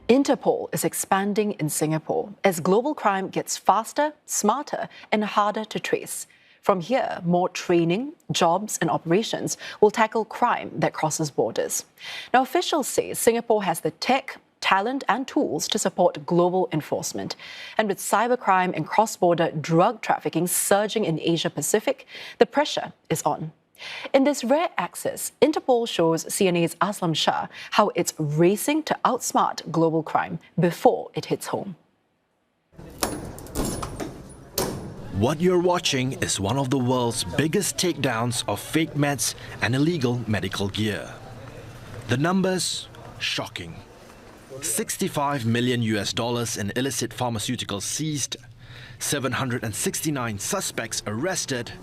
Interpol is expanding in Singapore as global crime gets faster, smarter, and harder to trace. From here, more training, jobs, and operations will tackle crime that crosses borders. Now, officials say Singapore has the tech, talent, and tools to support global enforcement. And with cybercrime and cross-border drug trafficking surging in Asia Pacific, the pressure is on. In this rare access, Interpol shows CNA's Aslam Shah how it's racing to outsmart global crime before it hits home. What you're watching is one of the world's biggest takedowns of fake meds and illegal medical gear. The numbers, shocking. $65 million in illicit pharmaceuticals seized, 769 suspects arrested,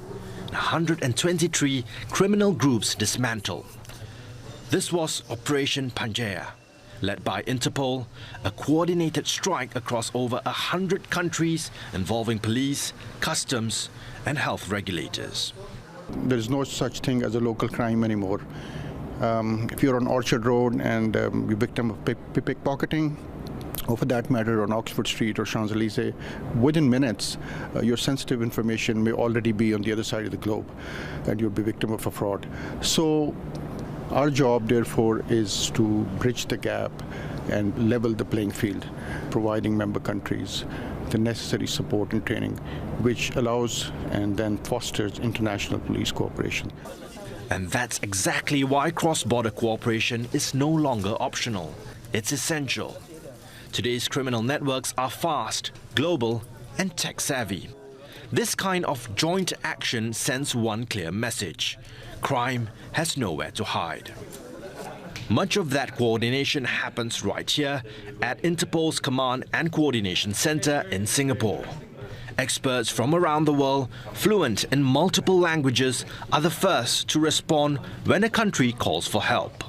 123 criminal groups dismantled. This was Operation Pangaea, led by Interpol, a coordinated strike across over 100 countries involving police, customs, and health regulators. There is no such thing as a local crime anymore. If you're on Orchard Road and you're victim of pickpocketing, or for that matter on Oxford Street or Champs-Élysées, within minutes, your sensitive information may already be on the other side of the globe and you'll be victim of a fraud. So our job, therefore, is to bridge the gap and level the playing field, providing member countries the necessary support and training, which allows and then fosters international police cooperation. And that's exactly why cross-border cooperation is no longer optional. It's essential. Today's criminal networks are fast, global, and tech-savvy. This kind of joint action sends one clear message: crime has nowhere to hide. Much of that coordination happens right here at Interpol's Command and Coordination Center in Singapore. Experts from around the world, fluent in multiple languages, are the first to respond when a country calls for help.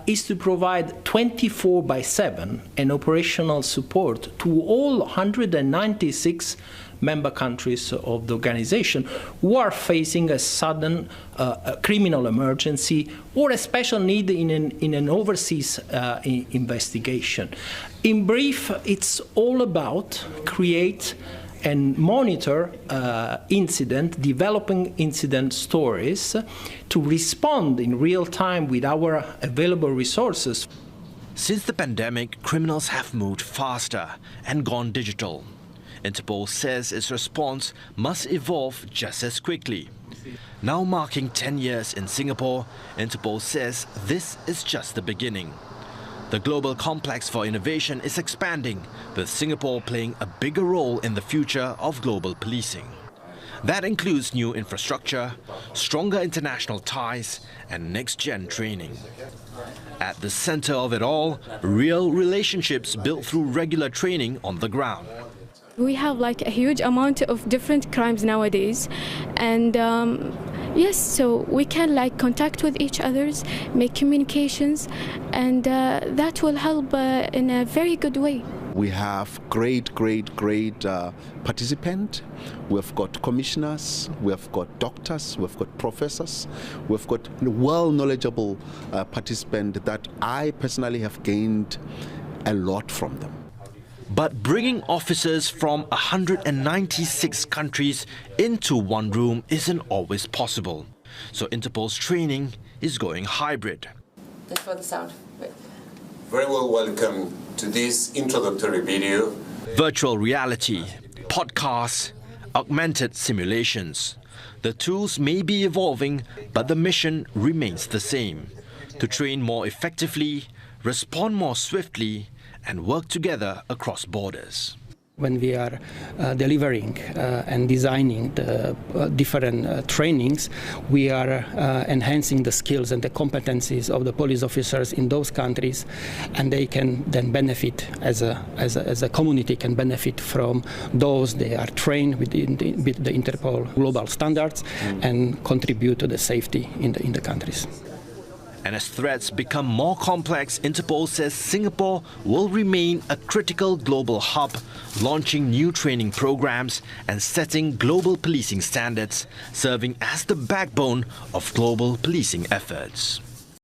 Is to provide 24/7 and operational support to all 196 member countries of the organization who are facing a sudden criminal emergency or a special need in an overseas investigation. In brief, it's all about create and monitor developing incident stories to respond in real time with our available resources. Since the pandemic, criminals have moved faster and gone digital. Interpol says its response must evolve just as quickly. Now marking 10 years in Singapore, Interpol says this is just the beginning. The global complex for innovation is expanding, with Singapore playing a bigger role in the future of global policing. That includes new infrastructure, stronger international ties, and next-gen training. At the center of it all, real relationships built through regular training on the ground. We have like a huge amount of different crimes nowadays, and yes, so we can like contact with each others, make communications, and that will help in a very good way. We have great participants. We've got commissioners, we've got doctors, we've got professors, we've got well knowledgeable participants that I personally have gained a lot from them. But bringing officers from 196 countries into one room isn't always possible. So Interpol's training is going hybrid. Just for the sound. Very well, welcome to this introductory video. Virtual reality, podcasts, augmented simulations. The tools may be evolving, but the mission remains the same: to train more effectively, respond more swiftly, and work together across borders. When we are delivering and designing the different trainings, we are enhancing the skills and the competencies of the police officers in those countries, and they can then benefit as a community can benefit from those they are trained with the Interpol global standards and contribute to the safety in the countries. And as threats become more complex, Interpol says Singapore will remain a critical global hub, launching new training programs and setting global policing standards, serving as the backbone of global policing efforts.